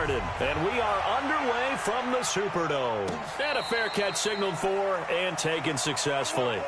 started, and we are underway from the Superdome. And a fair catch signaled for and taken successfully.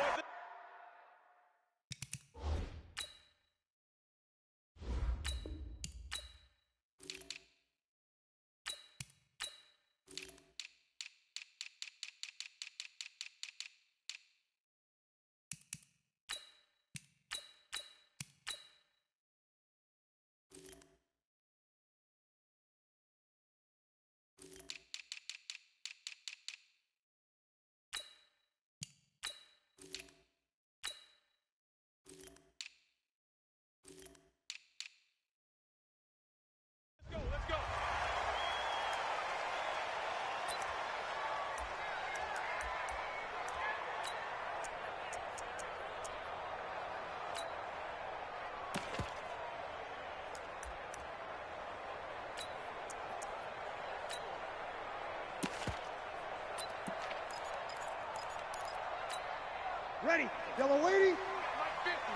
Ready, yellow lady.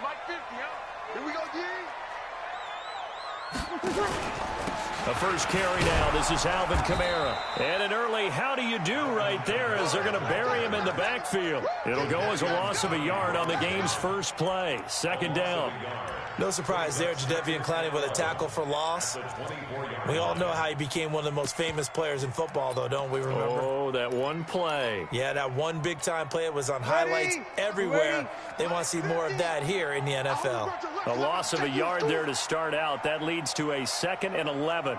Mike 50, huh? Here we go, D. The first carry now. This is Alvin Kamara. And an early how do you do right there as they're going to bury him in the backfield. It'll go as a loss of a yard on the game's first play. Second down. No surprise there, Jadeveon Clowney with a tackle for loss. We all know how he became one of the most famous players in football, though, don't we remember? Oh, that one play. Yeah, that one big-time play. It was on highlights everywhere. They want to see more of that here in the NFL. A loss of a yard there to start out. That leads to a 2nd and 11.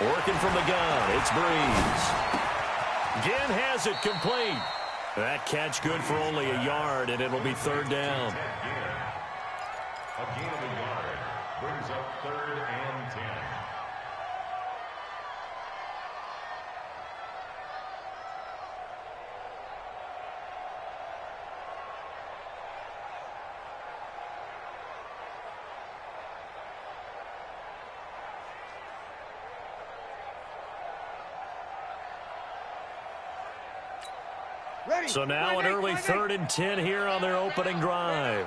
Working from the gun, it's Breeze. Ginn has it complete. That catch good for only a yard, and it'll be third down. A gain of a yard brings up 3rd and 10. So now an early 3rd and 10 here on their opening drive.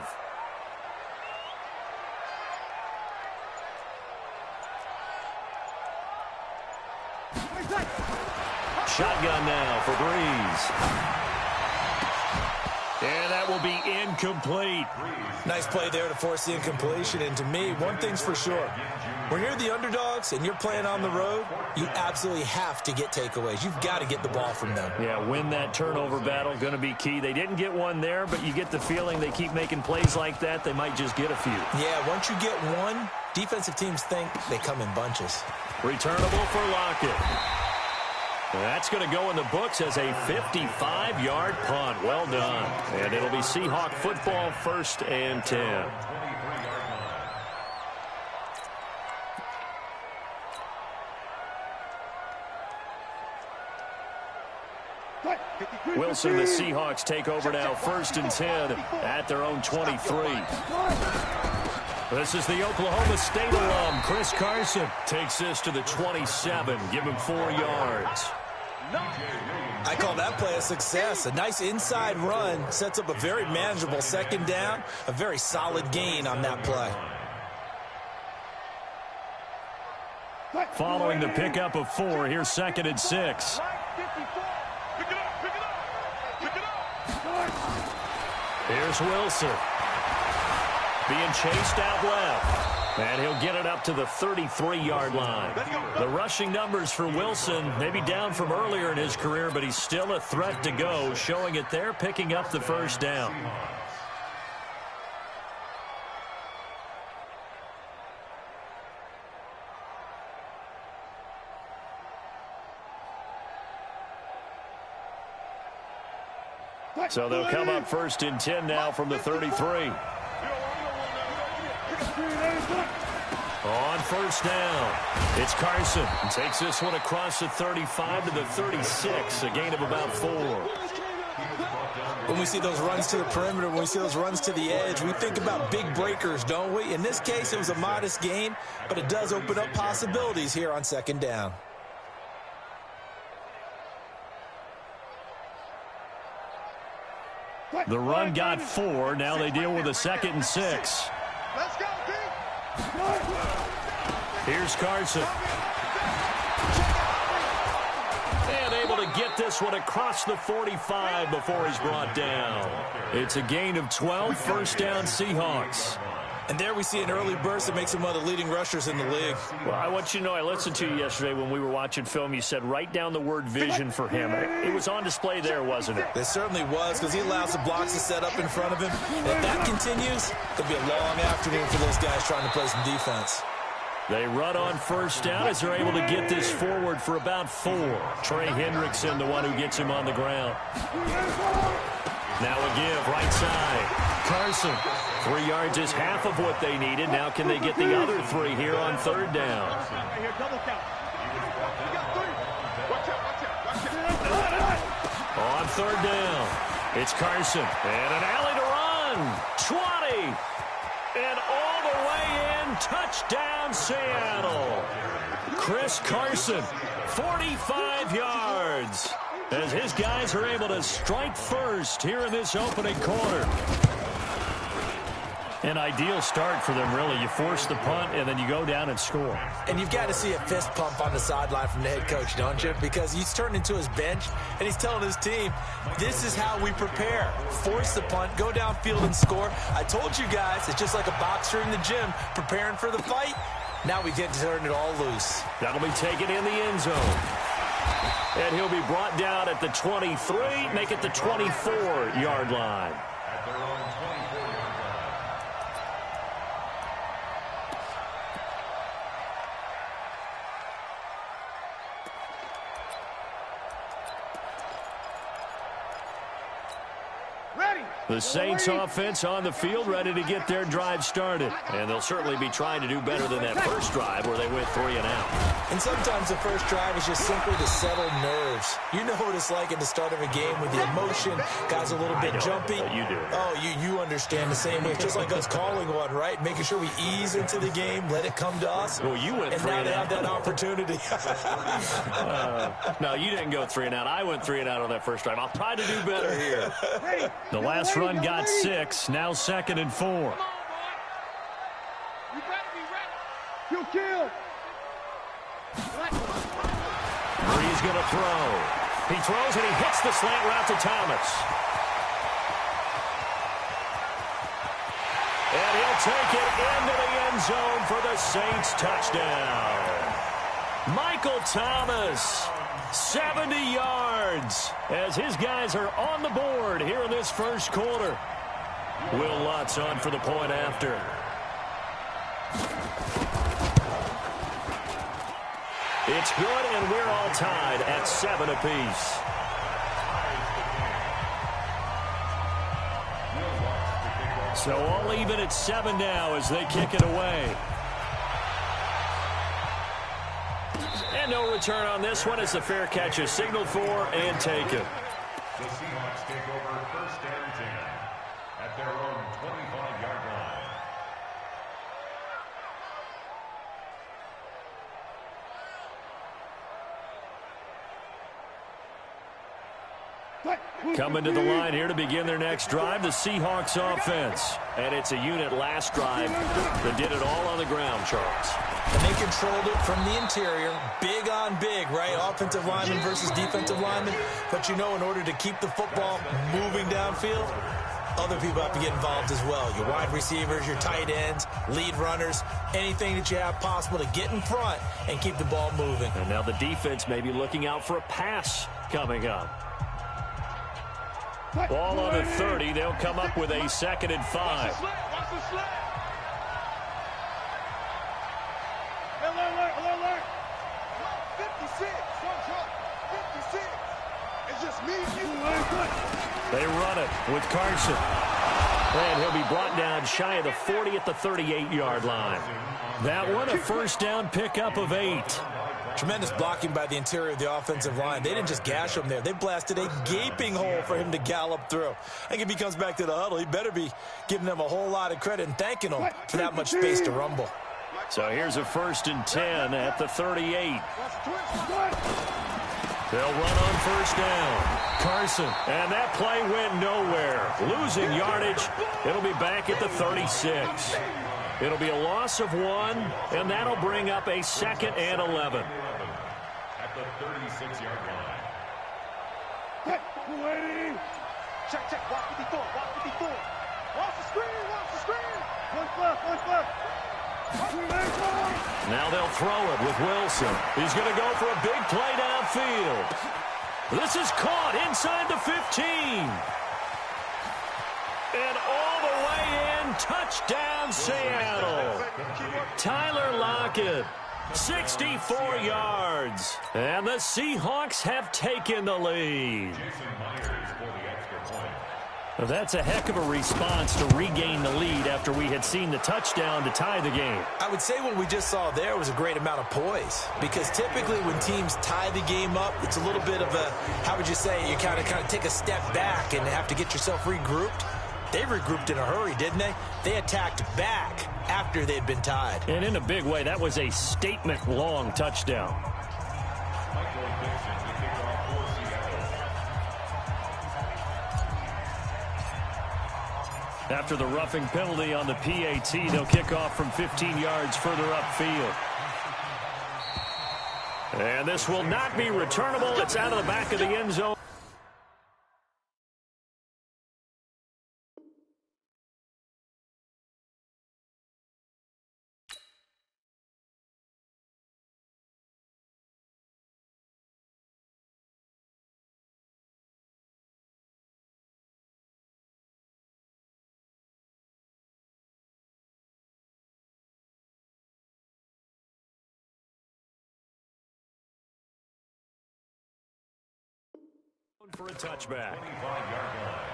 Shotgun now for Breeze. And that will be incomplete. Nice play there to force the incompletion. And to me, one thing's for sure. When you're the underdogs and you're playing on the road, you absolutely have to get takeaways. You've got to get the ball from them. Yeah, win that turnover battle, going to be key. They didn't get one there, but you get the feeling they keep making plays like that, they might just get a few. Yeah, once you get one, defensive teams think they come in bunches. Returnable for Lockett. That's going to go in the books as a 55-yard punt. Well done. And it'll be Seahawk football, 1st and 10. Wilson, the Seahawks take over now, 1st and 10 at their own 23. This is the Oklahoma State alum, Chris Carson. Takes this to the 27, give him 4 yards. I call that play a success. A nice inside run sets up a very manageable 2nd down, a very solid gain on that play. Following the pickup of 4, here's 2nd and 6. Here's Wilson. Being chased out left. And he'll get it up to the 33-yard line. The rushing numbers for Wilson, maybe down from earlier in his career, but he's still a threat to go, showing it there, picking up the 1st down. So they'll come up 1st and 10 now from the 33. On 1st down, it's Carson. Takes this one across the 35 to the 36, a gain of about 4. When we see those runs to the perimeter, when we see those runs to the edge, we think about big breakers, don't we? In this case, it was a modest gain, but it does open up possibilities here on 2nd down. The run got 4. Now they deal with a 2nd and 6. Let's go, Here's Carson. And able to get this one across the 45 before he's brought down. It's a gain of 12, first down Seahawks. And there we see an early burst that makes him one of the leading rushers in the league. Well, I want you to know, I listened to you yesterday when we were watching film. You said write down the word vision for him. It was on display there, wasn't it? It certainly was, because he allows the blocks to set up in front of him. If that continues, it'll be a long afternoon for those guys trying to play some defense. They run on first down as they're able to get this forward for about 4. Trey Hendrickson, the one who gets him on the ground. Now a give, right side. Carson. 3 yards is half of what they needed. Now can they get the other 3 here on third down? On third down, it's Carson. And an alley to run. 20. And all the way in. Touchdown, Seattle. Chris Carson, 45 yards. As his guys are able to strike first here in this opening quarter. An ideal start for them, really. You force the punt, and then you go down and score. And you've got to see a fist pump on the sideline from the head coach, don't you? Because he's turned into his bench, and he's telling his team, this is how we prepare. Force the punt, go downfield and score. I told you guys, it's just like a boxer in the gym preparing for the fight. Now we get to turn it all loose. That'll be taken in the end zone. And he'll be brought down at the 23, make it the 24-yard line. At their own 24-yard line. The Saints offense on the field, ready to get their drive started. And they'll certainly be trying to do better than that first drive where they went 3 and out. And sometimes the first drive is just simply to settle nerves. You know what it's like at the start of a game with the emotion. Guys a little bit jumpy. You do. Oh, you understand the same way. It's just like us calling one, right? Making sure we ease into the game, let it come to us. Well, you went 3 and out. And now they have that opportunity. No, you didn't go 3 and out. I went 3 and out on that first drive. I'll try to do better here. The last run got 6. Now 2nd and 4. You better be ready. You kill. Bree's going to throw. He throws and he hits the slant route to Thomas. And he'll take it into the end zone for the Saints touchdown. Michael Thomas, 70 yards, as his guys are on the board here in this first quarter. Will Lutz on for the point after. It's good, and we're all tied at 7 apiece. So all even at 7 now as they kick it away. And no return on this one as the fair catch is signaled for and taken. The Seahawks take over first and 10 at their own 25-yard line. Coming to the line here to begin their next drive, the Seahawks offense. And it's a unit last drive that did it all on the ground, Charles. And they controlled it from the interior, big on big, right? Offensive lineman versus defensive lineman. But you know, in order to keep the football moving downfield, other people have to get involved as well. Your wide receivers, your tight ends, lead runners, anything that you have possible to get in front and keep the ball moving. And now the defense may be looking out for a pass coming up. Ball on the 30. They'll come up with a 2nd and 5. Watch the sled. Alert. 56. 56. It's just me and you. They run it with Carson. And he'll be brought down shy of the 40 at the 38-yard line. That one, a first down pickup of 8. Tremendous blocking by the interior of the offensive line. They didn't just gash him there. They blasted a gaping hole for him to gallop through. I think if he comes back to the huddle, he better be giving them a whole lot of credit and thanking them for that much space to rumble. So here's a 1st and 10 at the 38. They'll run on first down. Carson, and that play went nowhere. Losing yardage. It'll be back at the 36. It'll be a loss of 1, and that'll bring up a 2nd and 11. At the 36-yard line. Check, check. Watch 54. Watch 54. Watch the screen. Watch the screen. One foot. Now they'll throw it with Wilson. He's going to go for a big play downfield. This is caught inside the 15. And all the way in, touchdown Seattle. Tyler Lockett, 64 yards. And the Seahawks have taken the lead. That's a heck of a response to regain the lead after we had seen the touchdown to tie the game. I would say what we just saw there was a great amount of poise, because typically when teams tie the game up, it's a little bit of a, how would you say, you kind of take a step back and have to get yourself regrouped. They regrouped in a hurry, didn't they? They attacked back after they'd been tied. And in a big way, that was a statement-long touchdown. After the roughing penalty on the PAT, they'll kick off from 15 yards further upfield. And this will not be returnable. It's out of the back of the end zone. For a touchback. 25-yard line.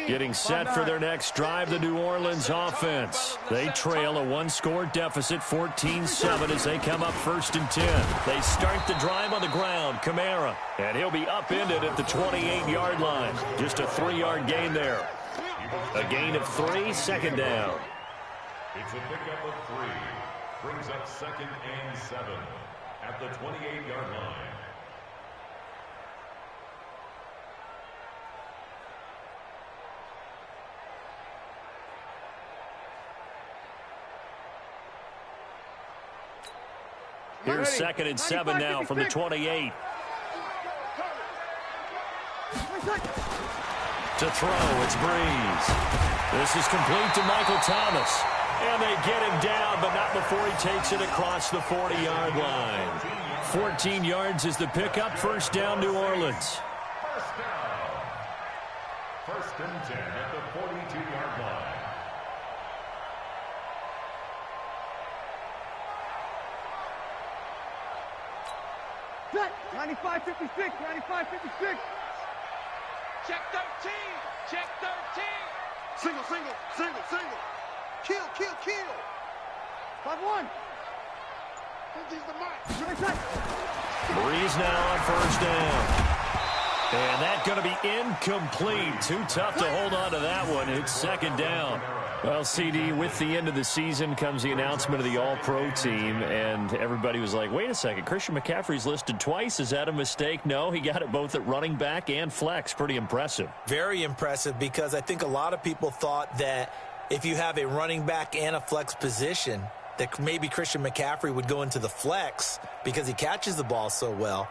Getting set for their next drive, the New Orleans offense. They trail a one-score deficit, 14-7, as they come up 1st and 10. They start the drive on the ground. Kamara, and he'll be upended at the 28-yard line. Just a 3-yard gain there. A gain of 3, 2nd down. It's a pickup of 3. Brings up 2nd and 7 at the 28-yard line. Here's 2nd and 7 now from the 28. To throw, it's Breeze. This is complete to Michael Thomas. And they get him down, but not before he takes it across the 40-yard line. 14 yards is the pickup. 1st down, New Orleans. 1st and 10 at the 42-yard line. Set. 95-56. 95-56. Check 13. Check 13. Single. Kill. 5-1. Breeze now on 1st down. And that's going to be incomplete. Too tough to hold on to that one. It's 2nd down. Well, CD, with the end of the season comes the announcement of the All-Pro team, and everybody was like, wait a second, Christian McCaffrey's listed twice. Is that a mistake? No, he got it both at running back and flex. Pretty impressive. Very impressive, because I think a lot of people thought that if you have a running back and a flex position, that maybe Christian McCaffrey would go into the flex because he catches the ball so well,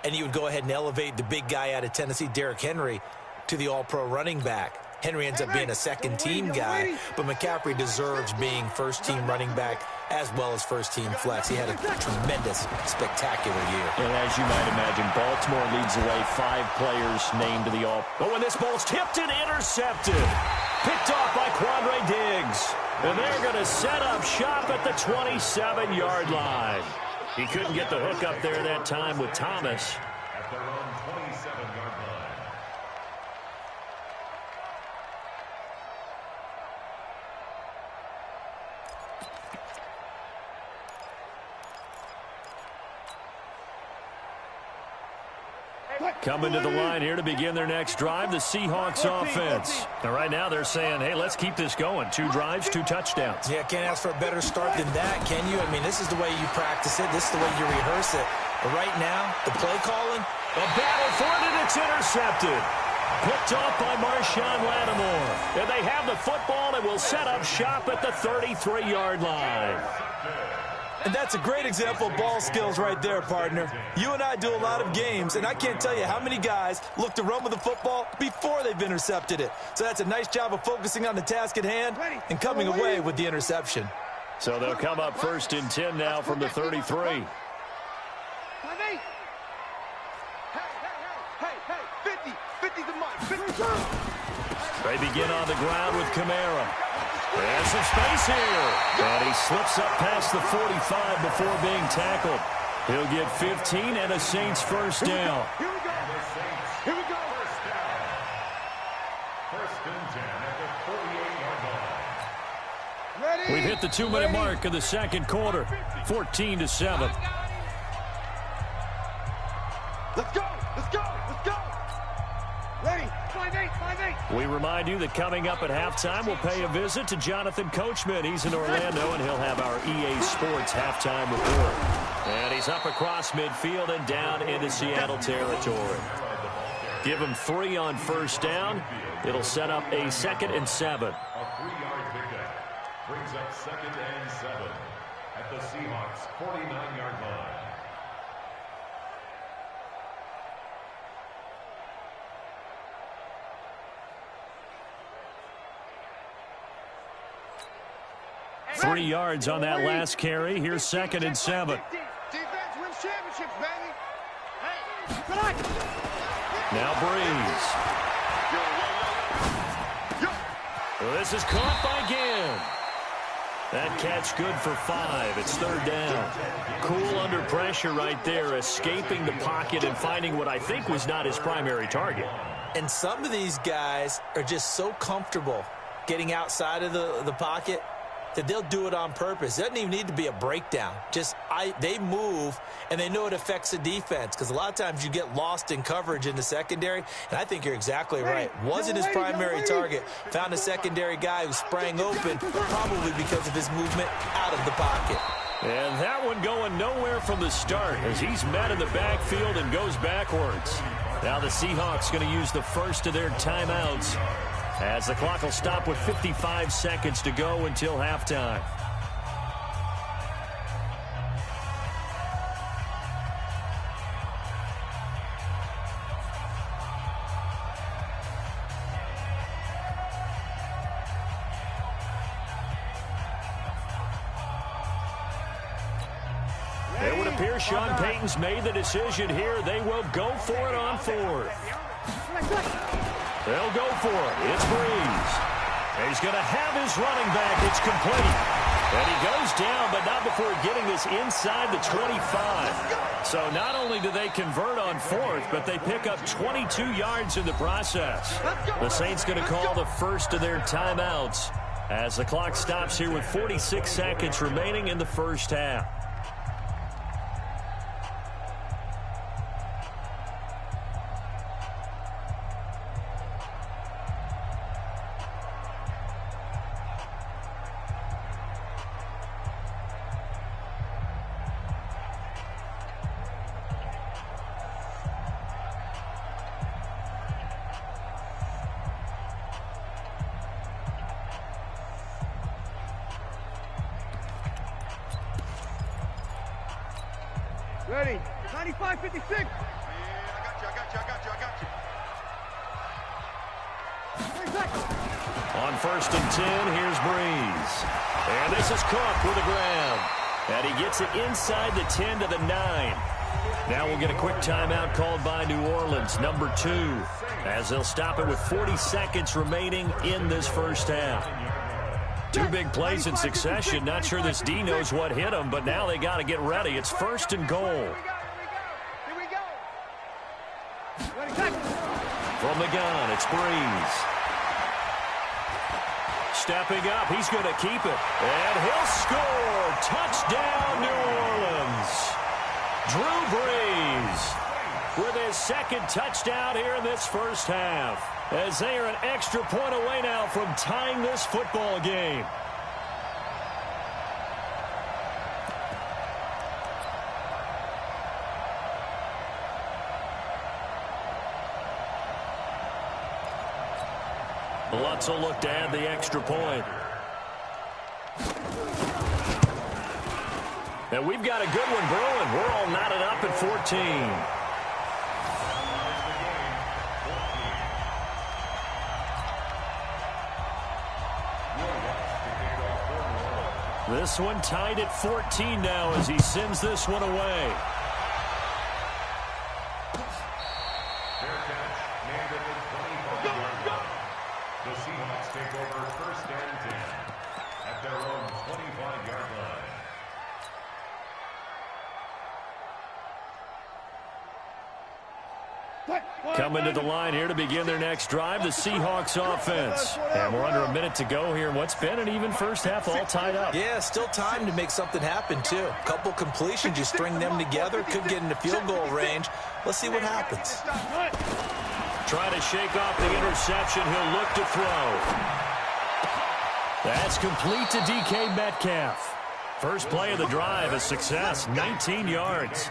and you would go ahead and elevate the big guy out of Tennessee, Derrick Henry, to the All-Pro running back. Henry ends up being a 2nd-team guy, but McCaffrey deserves being 1st-team running back as well as 1st-team flex. He had a tremendous, spectacular year. And as you might imagine, Baltimore leads the way. 5 players named to the All. Oh, and this ball's tipped and intercepted. Picked off by Quandre Diggs. And they're going to set up shop at the 27-yard line. He couldn't get the hook up there that time with Thomas. At their own 27-yard line. Coming to the line here to begin their next drive, the Seahawks offense. And right now they're saying, hey, let's keep this going. 2 drives, 2 touchdowns. Yeah, can't ask for a better start than that, can you? I mean, this is the way you practice it. This is the way you rehearse it. But right now, the play calling. A battle for it, and it's intercepted. Picked off by Marshawn Lattimore. And they have the football and will set up shop at the 33-yard line. And that's a great example of ball skills right there, partner. You and I do a lot of games, and I can't tell you how many guys look to run with the football before they've intercepted it. So that's a nice job of focusing on the task at hand and coming away with the interception. So they'll come up 1st and 10 now from the 33. They begin on the ground with Kamara. There's some space here. And he slips up past the 45 before being tackled. He'll get 15 and a Saints first down. Here we go. Here we go. First and 10 at the 48-yard line. Ready? We've hit the 2-minute mark of the second quarter. 14-7. Let's go. Let's go. Let's go. Ready? 5-8. 5-8. We remind you that coming up at halftime, we'll pay a visit to Jonathan Coachman. He's in Orlando, and he'll have our EA Sports halftime report. And he's up across midfield and down into Seattle territory. Give him 3 on first down. It'll set up a 2nd and 7. A 3-yard pickup brings up 2nd and 7 at the Seahawks' 49-yard line. Three yards on that last carry. Here's 2nd and 7. Defense wins championships, baby. Now Breeze. This is caught by Ginn. That catch good for 5. It's 3rd down. Cool under pressure right there, escaping the pocket and finding what I think was not his primary target. And some of these guys are just so comfortable getting outside of the pocket that they'll do it on purpose. It doesn't even need to be a breakdown. They move, and they know it affects the defense, because a lot of times you get lost in coverage in the secondary, and I think you're exactly right. Wasn't his primary target. Found a secondary guy who sprang open, probably because of his movement out of the pocket. And that one going nowhere from the start as he's met in the backfield and goes backwards. Now the Seahawks going to use the first of their timeouts, as the clock will stop with 55 seconds to go until halftime. It would appear Sean Payton's made the decision here. They will go for it on 4th. They'll go for it. It's Breeze. And he's going to have his running back. It's complete. And he goes down, but not before getting this inside the 25. So not only do they convert on 4th, but they pick up 22 yards in the process. The Saints going to call the first of their timeouts as the clock stops here with 46 seconds remaining in the first half. Ready? 95, 56. Yeah, I got you. On 1st and 10, here's Breeze. And this is Cook with the ground. And he gets it inside the 10 to the 9. Now we'll get a quick timeout called by New Orleans, number 2, as they'll stop it with 40 seconds remaining in this first half. 2 big plays in succession. Not sure this D knows what hit him, but now they got to get ready. It's 1st and goal. Here we go. From the gun, it's Breeze. Stepping up, he's going to keep it. And he'll score. Touchdown, New Orleans. Drew Brees. with his second touchdown here in this first half, as they are an extra point away now from tying this football game. Lutz will look to add the extra point. And we've got a good one brewing. We're all knotted up at 14. This one tied at 14 now as he sends this one away. The Seahawks take over first and 10 at their own 25-yard line. Coming to the line here to begin their next drive, the Seahawks offense. And we're under a minute to go here in what's been an even first half, all tied up. Yeah, still time to make something happen, too. A couple completions, you string them together, could get into field goal range. Let's see what happens. Trying to shake off the interception. He'll look to throw. That's complete to DK Metcalf. First play of the drive, a success, 19 yards.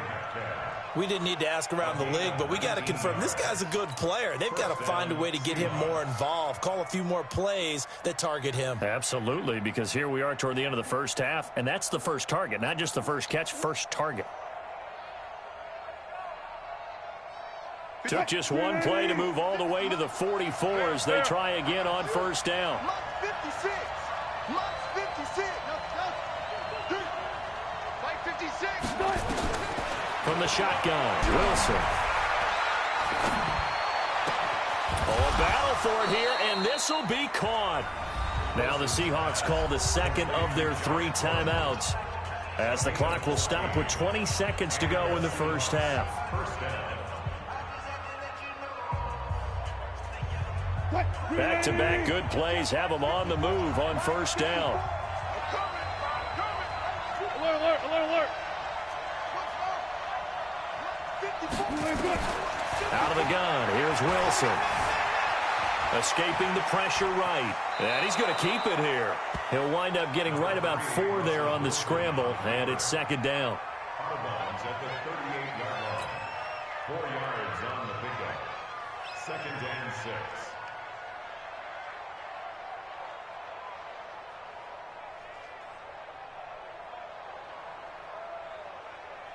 We didn't need to ask around the league, but we got to confirm this guy's a good player. They've got to find a way to get him more involved, call a few more plays that target him. Absolutely, because here we are toward the end of the first half, and that's the first target, not just the first catch, first target. Took just one play to move all the way to the 44 as they try again on first down. From the shotgun, Wilson. Oh, a battle for it here, and this will be caught. Now the Seahawks call the second of their 3 timeouts, as the clock will stop with 20 seconds to go in the first half. Back-to-back good plays have them on the move on first down. Alert, alert, alert. Out of the gun, here's Wilson. Escaping the pressure right. And he's going to keep it here. He'll wind up getting right about 4 there on the scramble, and it's second down. Out of bounds at the 38-yard line. 4 yards on the pickup. Second and 6.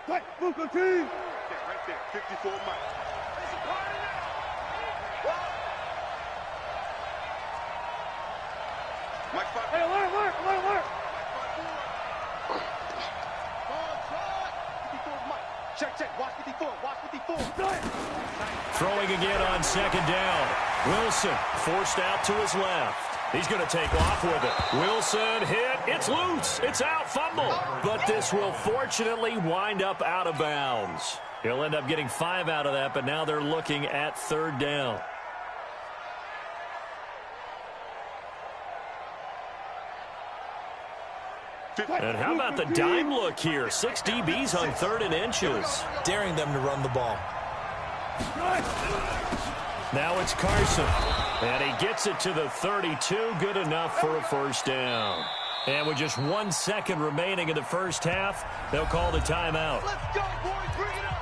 Right, move, go team. Right there, 54 Mike. It's a party now. Mike 5. Hey, alert, alert, alert, alert. Mike 54 Mike. Check, watch 54, watch 54. Throwing again on second down. Wilson forced out to his left. He's going to take off with it. Wilson hit. It's loose. It's out. Fumble. But this will fortunately wind up out of bounds. He'll end up getting 5 out of that, but now they're looking at third down. And how about the dime look here? 6 DBs on 3rd and inches. Daring them to run the ball. Now it's Carson. And he gets it to the 32. Good enough for a first down. And with just 1 second remaining in the first half, they'll call the timeout. Let's go, boys. Bring it up.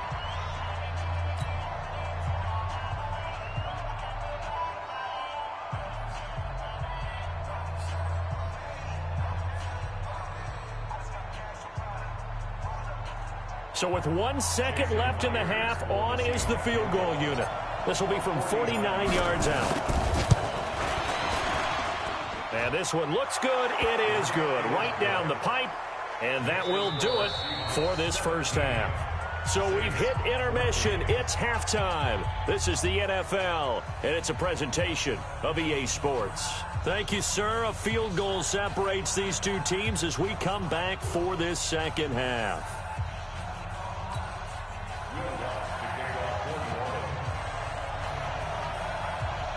So with 1 second left in the half, on is the field goal unit. This will be from 49 yards out. And this one looks good. It is good. Right down the pipe. And that will do it for this first half. So we've hit intermission. It's halftime. This is the NFL, and it's a presentation of EA Sports. Thank you, sir. A field goal separates these two teams as we come back for this second half.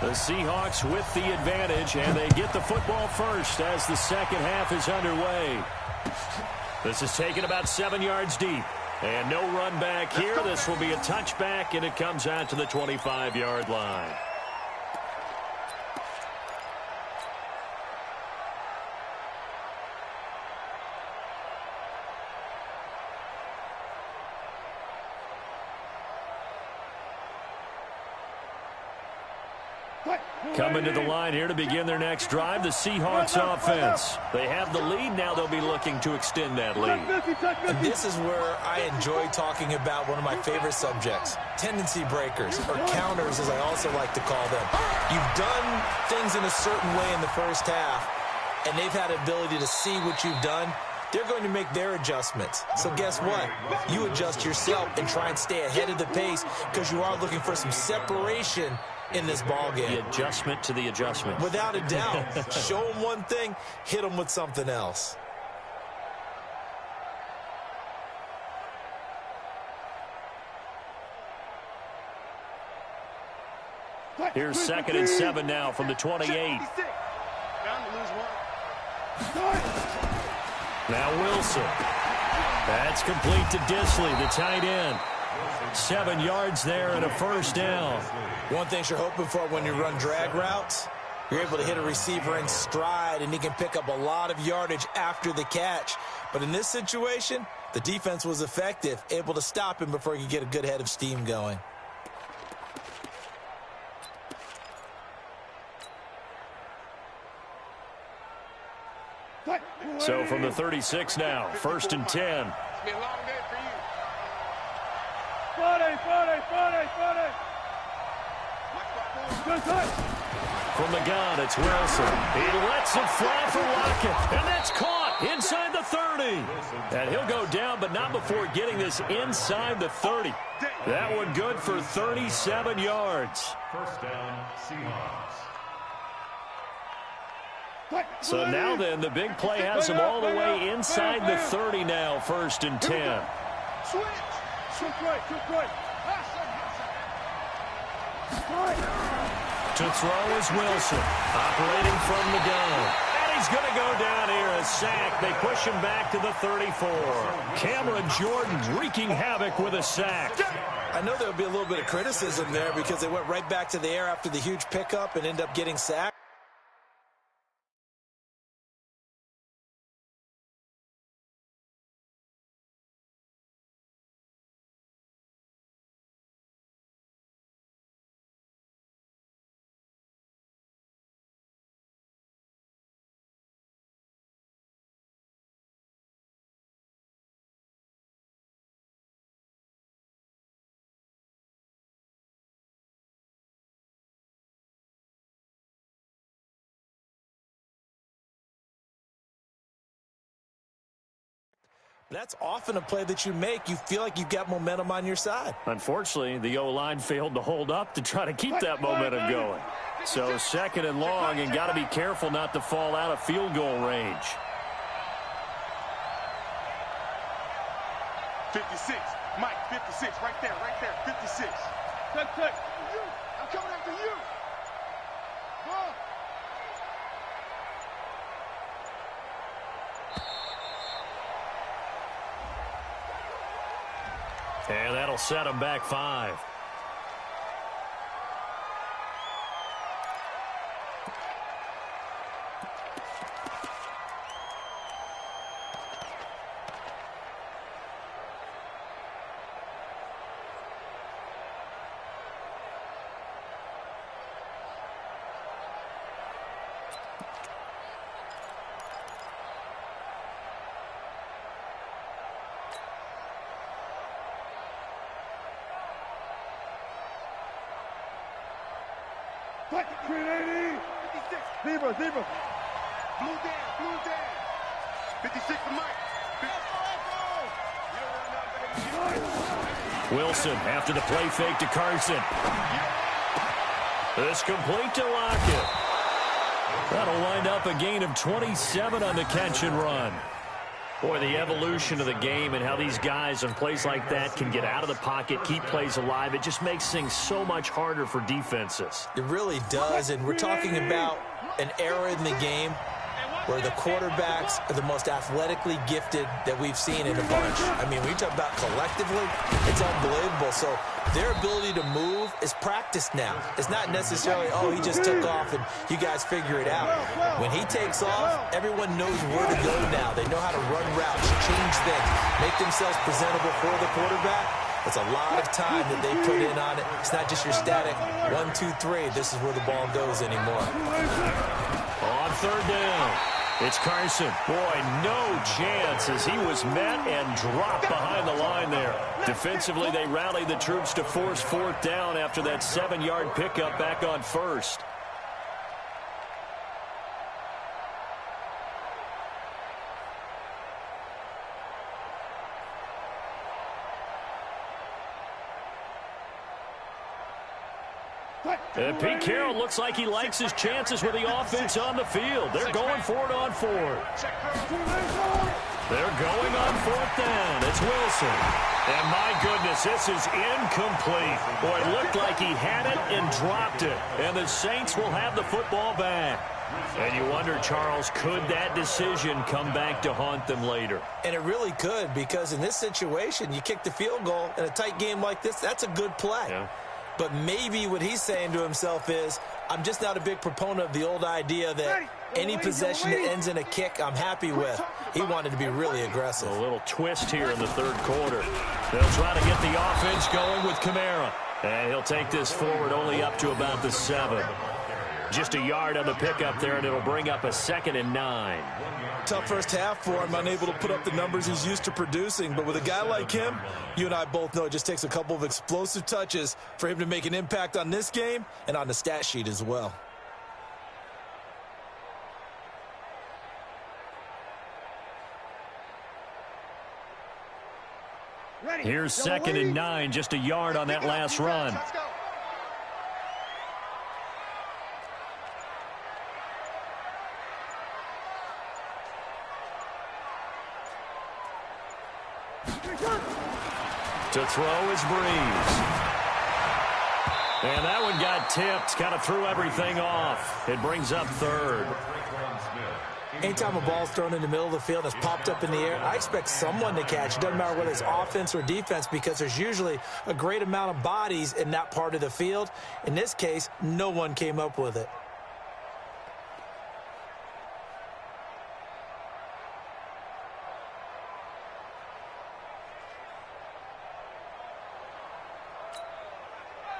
The Seahawks with the advantage, and they get the football first as the second half is underway. This is taken about 7 yards deep. And no run back here. This will be a touchback, and it comes out to the 25-yard line. Coming to the line here to begin their next drive, the Seahawks offense. They have the lead. Now they'll be looking to extend that lead. And this is where I enjoy talking about one of my favorite subjects, tendency breakers, or counters, as I also like to call them. You've done things in a certain way in the first half, and they've had the ability to see what you've done. They're going to make their adjustments. So guess what? You adjust yourself and try and stay ahead of the pace because you are looking for some separation in this ball game. The adjustment to the adjustment. Without a doubt. Show them one thing, hit them with something else. Here's 2nd and 7 now from the 28. Now Wilson. That's complete to Disley, the tight end. 7 yards there and a first down. One thing you're hoping for when you run drag routes, you're able to hit a receiver in stride, and he can pick up a lot of yardage after the catch. But in this situation, the defense was effective, able to stop him before he could get a good head of steam going. So from the 36 now, 1st and 10. It's been a long day for you. Friday. From the gun, it's Wilson. He lets it fly for Lockett, and that's caught inside the 30. And he'll go down, but not before getting this inside the 30. That one good for 37 yards. First down, Seahawks. So now then, the big play has him all the way inside the 30 now, 1st and 10. Switch right. To throw is Wilson, operating from the gun. And he's going to go down here, a sack. They push him back to the 34. Cameron Jordan wreaking havoc with a sack. I know there'll be a little bit of criticism there because they went right back to the air after the huge pickup and end up getting sacked. That's often a play that you make. You feel like you've got momentum on your side. Unfortunately, the O-line failed to hold up to try to keep that momentum going. So 2nd and long, and got to be careful not to fall out of field goal range. 56. Mike, 56. Right there. 56. Check. I'm coming after you. Ball. And that'll set him back 5. Fight. 380. 56. Zebra. Blue down. 56 to Mike. Wilson after the play fake to Carson. This complete to Lockett. That'll wind up a gain of 27 on the catch and run. Boy, the evolution of the game and how these guys on plays like that can get out of the pocket, keep plays alive, it just makes things so much harder for defenses. It really does, and we're talking about an era in the game where the quarterbacks are the most athletically gifted that we've seen in a bunch. I mean, when you talk about collectively, it's unbelievable. So their ability to move is practiced now. It's not necessarily, oh, he just took off and you guys figure it out. When he takes off, everyone knows where to go now. They know how to run routes, change things, make themselves presentable for the quarterback. It's a lot of time that they put in on it. It's not just your static 1, 2, 3. This is where the ball goes anymore. On third down, it's Carson. Boy, no chance as he was met and dropped behind the line there. Defensively, they rallied the troops to force fourth down after that 7-yard pickup back on first. And Pete Carroll looks like he likes his chances with the offense on the field. They're going for it on fourth. They're going on fourth down. It's Wilson. And my goodness, this is incomplete. Boy, it looked like he had it and dropped it. And the Saints will have the football back. And you wonder, Charles, could that decision come back to haunt them later? And it really could, because in this situation, you kick the field goal in a tight game like this, that's a good play. Yeah. But maybe what he's saying to himself is, I'm just not a big proponent of the old idea that any possession that ends in a kick I'm happy with. He wanted to be really aggressive. A little twist here in the third quarter. They'll try to get the offense going with Kamara. And he'll take this forward only up to about the 7. Just a yard on the pickup there, and it'll bring up a 2nd and 9. Tough first half for him, unable to put up the numbers he's used to producing. But with a guy like him, you and I both know it just takes a couple of explosive touches for him to make an impact on this game and on the stat sheet as well. Here's 2nd and 9, just a yard on that last run. To throw is Breeze. And that one got tipped, kind of threw everything off. It brings up 3rd. Anytime a ball's thrown in the middle of the field, it's popped up in the air, I expect someone to catch. It doesn't matter whether it's offense or defense, because there's usually a great amount of bodies in that part of the field. In this case, no one came up with it.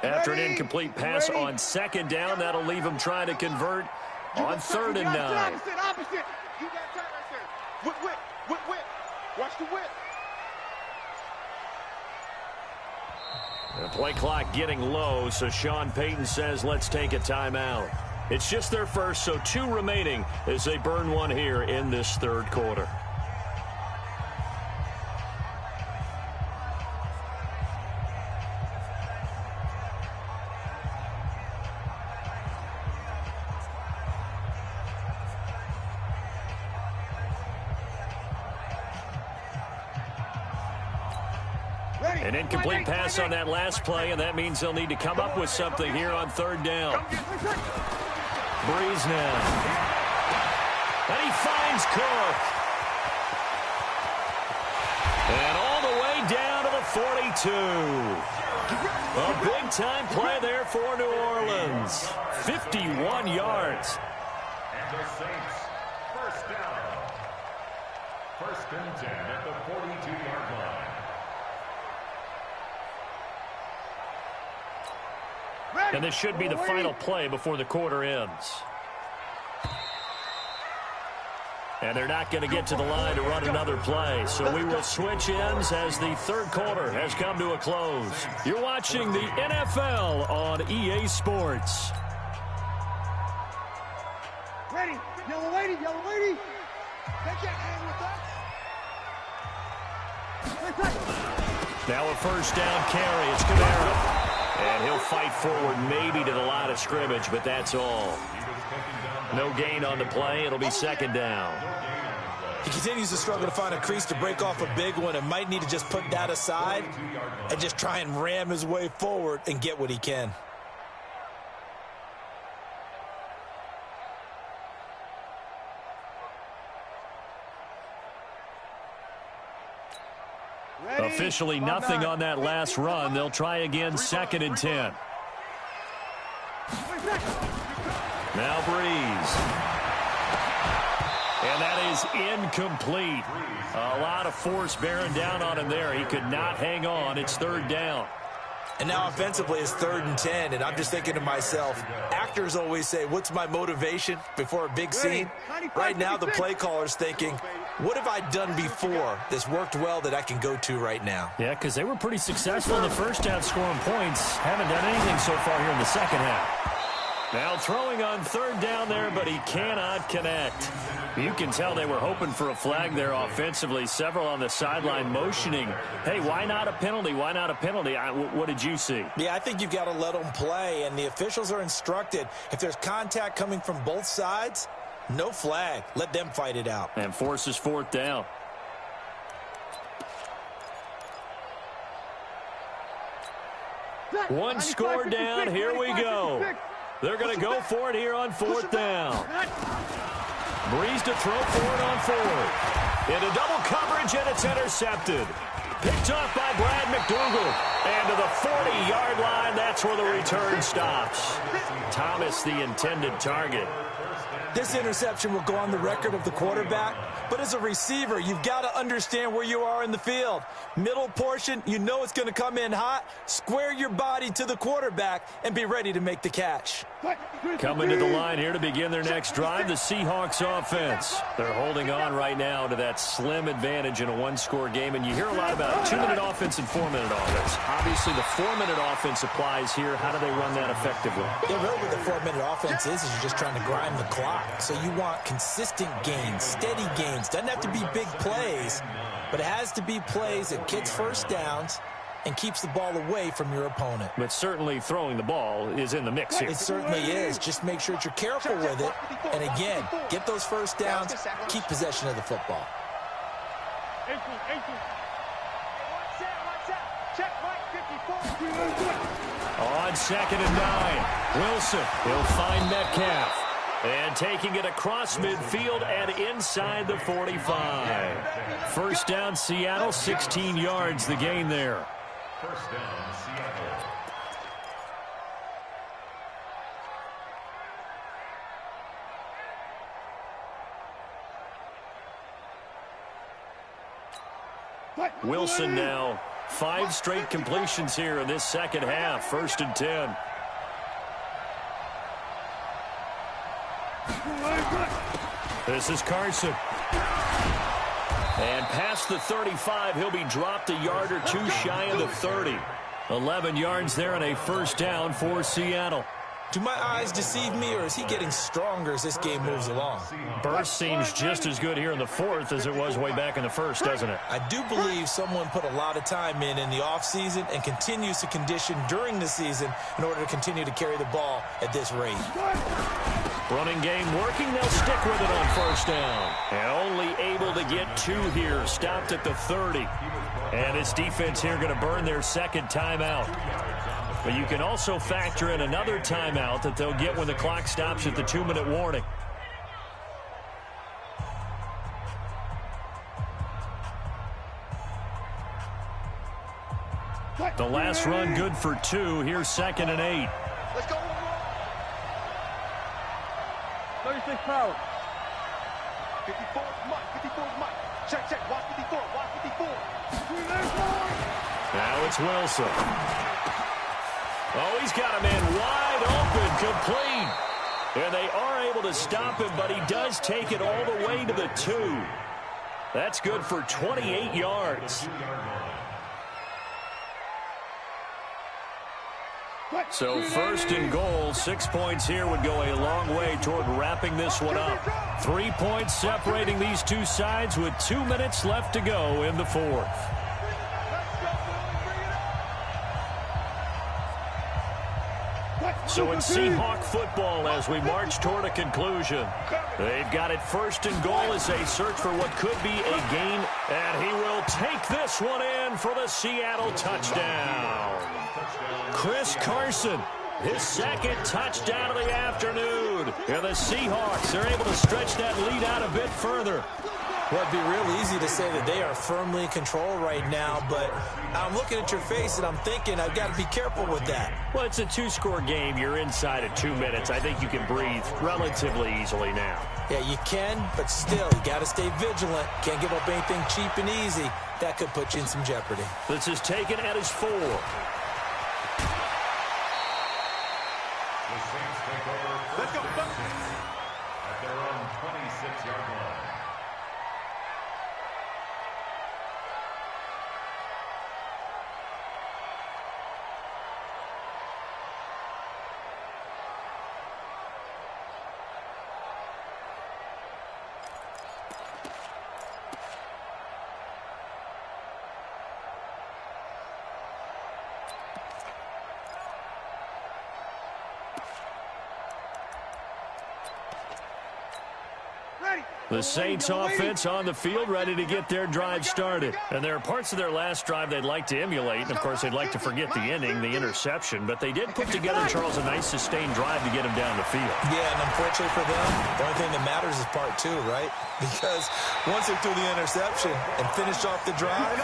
After an incomplete pass on 2nd down, that'll leave him trying to convert on 3rd and 9. Opposite. You got time right there. Whip. Watch the whip. The play clock getting low, so Sean Payton says, let's take a timeout. It's just their first, so 2 remaining as they burn one here in this 3rd quarter. An incomplete pass on that last play, and that means they'll need to come up with something here on 3rd down. Breeze now. And he finds Cook. And all the way down to the 42. A big-time play there for New Orleans. 51 yards. And the Saints, first down. 1st and 10 at the 42-yard line. And this should be the final play before the quarter ends. And they're not going to get to the line to run another play. So we will switch ends as the 3rd quarter has come to a close. You're watching the NFL on EA Sports. Ready. Yellow lady. They can't hang with us. Now a 1st down carry. It's Kamara. And he'll fight forward maybe to the line of scrimmage, but that's all. No gain on the play. It'll be 2nd down. He continues to struggle to find a crease to break off a big one, and might need to just put that aside and just try and ram his way forward and get what he can. Officially nothing on that last run. They'll try again, 2nd and 10. Now Breeze. And that is incomplete. A lot of force bearing down on him there. He could not hang on. It's 3rd down. And now offensively it's 3rd and 10, and I'm just thinking to myself, actors always say, what's my motivation before a big scene? Right now the play caller's thinking, what have I done before that's worked well that I can go to right now? Yeah, because they were pretty successful in the first half scoring points. Haven't done anything so far here in the second half. Now throwing on 3rd down there, but he cannot connect. You can tell they were hoping for a flag there offensively. Several on the sideline motioning, hey, why not a penalty? Why not a penalty? What did you see? Yeah, I think you've got to let them play, and the officials are instructed, if there's contact coming from both sides, no flag. Let them fight it out. And forces 4th down. One score down. Here we go. They're going to go for it here on 4th down. Breeze to throw for it on 4th. Into double coverage, and it's intercepted. Picked off by Brad McDougal. And to the 40-yard line, that's where the return stops. Thomas, the intended target. This interception will go on the record of the quarterback, but as a receiver, you've got to understand where you are in the field. Middle portion, you know it's going to come in hot. Square your body to the quarterback and be ready to make the catch. Coming to the line here to begin their next drive, the Seahawks offense. They're holding on right now to that slim advantage in a one-score game, and you hear a lot about 2-minute offense and 4-minute offense. Obviously, the 4-minute offense applies here. How do they run that effectively? Yeah, really what the 4-minute offense is you're just trying to grind the clock. So you want consistent gains, steady gains. Doesn't have to be big plays, but it has to be plays that gets first downs and keeps the ball away from your opponent. But certainly throwing the ball is in the mix here. It certainly is. Just make sure that you're careful with it. And again, get those first downs, keep possession of the football. On 2nd and 9, Wilson, he'll find Metcalf. And taking it across midfield and inside the 45. First down, Seattle, 16 yards, the gain there. First down, Seattle. Wilson now, 5 straight completions here in this second half. 1st and 10. This is Carson. And past the 35, he'll be dropped a yard or two shy of the 30. 11 yards there and a first down for Seattle. Do my eyes deceive me, or is he getting stronger as this game moves along? Burst seems just as good here in the 4th as it was way back in the 1st, doesn't it? I do believe someone put a lot of time in the offseason and continues to condition during the season in order to continue to carry the ball at this rate. Running game working. They'll stick with it on first down. And only able to get 2 here. Stopped at the 30. And his defense here going to burn their second timeout. But you can also factor in another timeout that they'll get when the clock stops at the 2-minute warning. The last run good for 2. Here's 2nd and 8. Let's go. 36 power. 54 Mike. 54 Mike. Check. Watch 54. Watch 54. Now it's Wilson. Oh, he's got a man wide open, complete. And they are able to stop him, but he does take it all the way to the 2. That's good for 28 yards. So 1st and goal, 6 points here would go a long way toward wrapping this one up. 3 points separating these two sides with 2 minutes left to go in the 4th. So it's Seahawk football as we march toward a conclusion. They've got it 1st and goal as they search for what could be a gain. And he will take this one in for the Seattle touchdown. Chris Carson, his second touchdown of the afternoon. And the Seahawks are able to stretch that lead out a bit further. Well, it'd be real easy to say that they are firmly in control right now, but I'm looking at your face and I'm thinking I've got to be careful with that. Well, it's a two-score game. You're inside of 2 minutes. I think you can breathe relatively easily now. Yeah, you can, but still, you got to stay vigilant. Can't give up anything cheap and easy. That could put you in some jeopardy. This is taken at his 4. Let's go. At their own 26-yard line. The Saints offense on the field, ready to get their drive started. And there are parts of their last drive they'd like to emulate. And, of course, they'd like to forget the ending, the interception. But they did put together, Charles, a nice sustained drive to get them down the field. Yeah, and unfortunately for them, the only thing that matters is part 2, right? Because once they threw the interception and finished off the drive,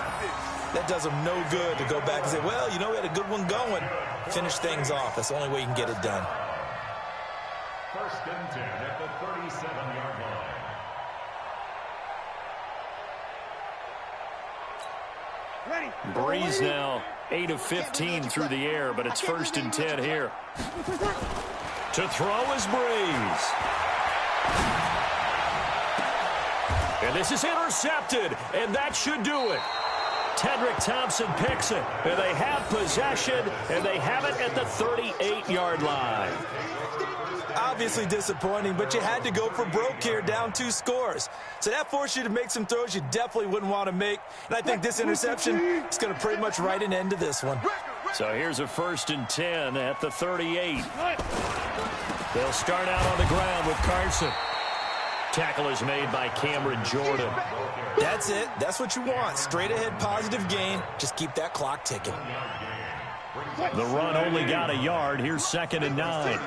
that does them no good to go back and say, well, you know, we had a good one going. Finish things off. That's the only way you can get it done. 1st and 10 at the 37-yard line. Breeze now 8 of 15 through the air, but it's 1st and 10 here. To throw is Breeze. And this is intercepted, and that should do it. Tedrick Thompson picks it, and they have possession, and they have it at the 38-yard line. Obviously disappointing, but you had to go for broke here, down 2 scores. So that forced you to make some throws you definitely wouldn't want to make. And I think this interception is going to pretty much write an end to this one. So here's a 1st and 10 at the 38. They'll start out on the ground with Carson. Tackle is made by Cameron Jordan. That's it. That's what you want. Straight ahead positive gain. Just keep that clock ticking. The run only got a yard. Here's 2nd and 9.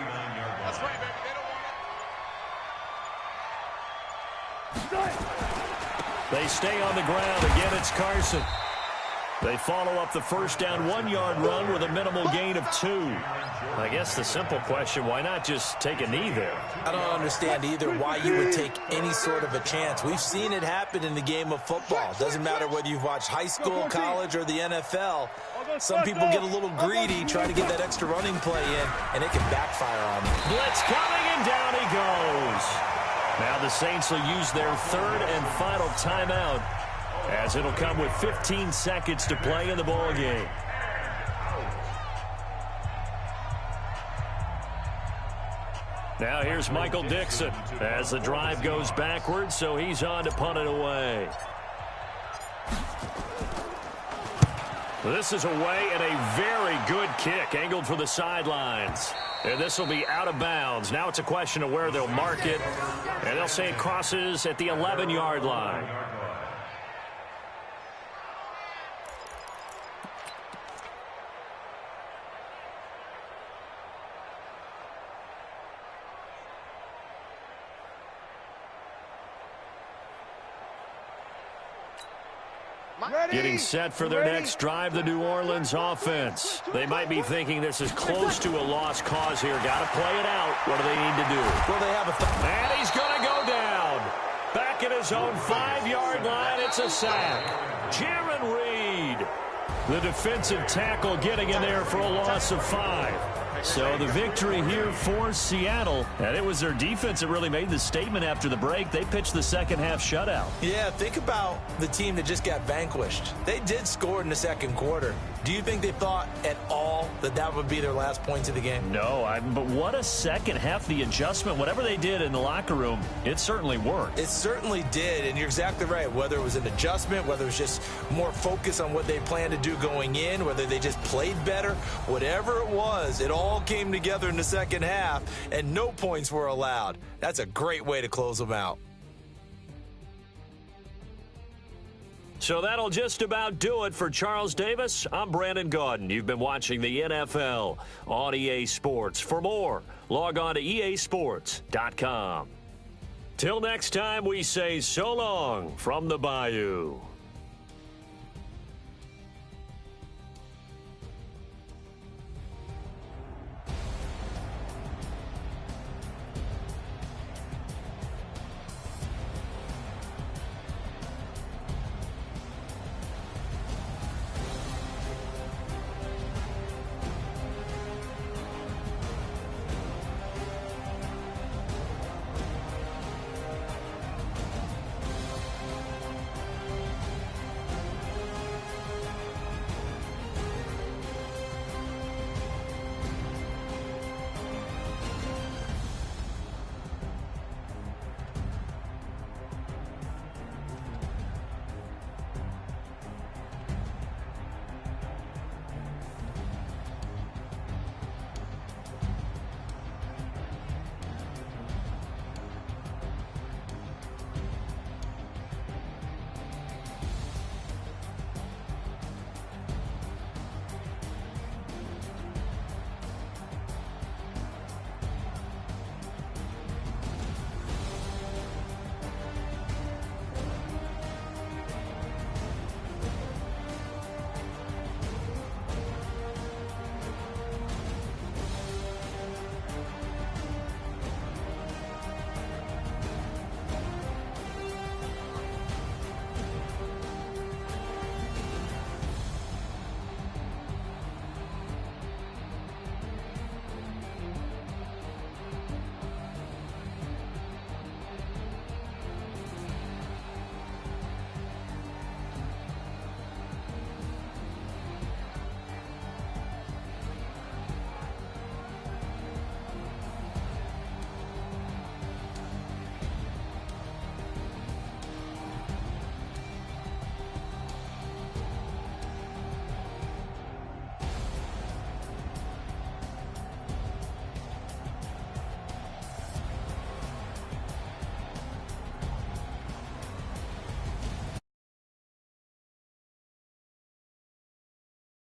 That's right, baby. They stay on the ground. Again, it's Carson. They follow up the 1st down 1-yard run with a minimal gain of 2. I guess the simple question, why not just take a knee there? I don't understand either why you would take any sort of a chance. We've seen it happen in the game of football. Doesn't matter whether you've watched high school, college, or the NFL. Some people get a little greedy, trying to get that extra running play in, and it can backfire on them. Blitz coming, and down he goes. Now the Saints will use their 3rd and final timeout, as it'll come with 15 seconds to play in the ball game. Now here's Michael Dixon as the drive goes backwards, so he's on to punt it away. This is away and a very good kick, angled for the sidelines. And this will be out of bounds. Now it's a question of where they'll mark it, and they'll say it crosses at the 11-yard line. Getting set for their next drive, the New Orleans offense. They might be thinking this is close to a lost cause here. Got to play it out. What do they need to do? Well, they have a And he's going to go down. Back at his own 5-yard line, it's a sack. Jaron Reed, the defensive tackle, getting in there for a loss of 5. So the victory here for Seattle, and it was their defense that really made the statement after the break. They pitched the second-half shutout. Yeah, think about the team that just got vanquished. They did score in the 2nd quarter. Do you think they thought at all that that would be their last points of the game? No, but what a second half. The adjustment, whatever they did in the locker room, it certainly worked. It certainly did, and you're exactly right. Whether it was an adjustment, whether it was just more focus on what they planned to do going in, whether they just played better, whatever it was, it all came together in the second half, and no points were allowed. That's a great way to close them out. So that'll just about do it for Charles Davis. I'm Brandon Gaudin. You've been watching the NFL on EA Sports. For more, log on to easports.com. Till next time, we say so long from the Bayou.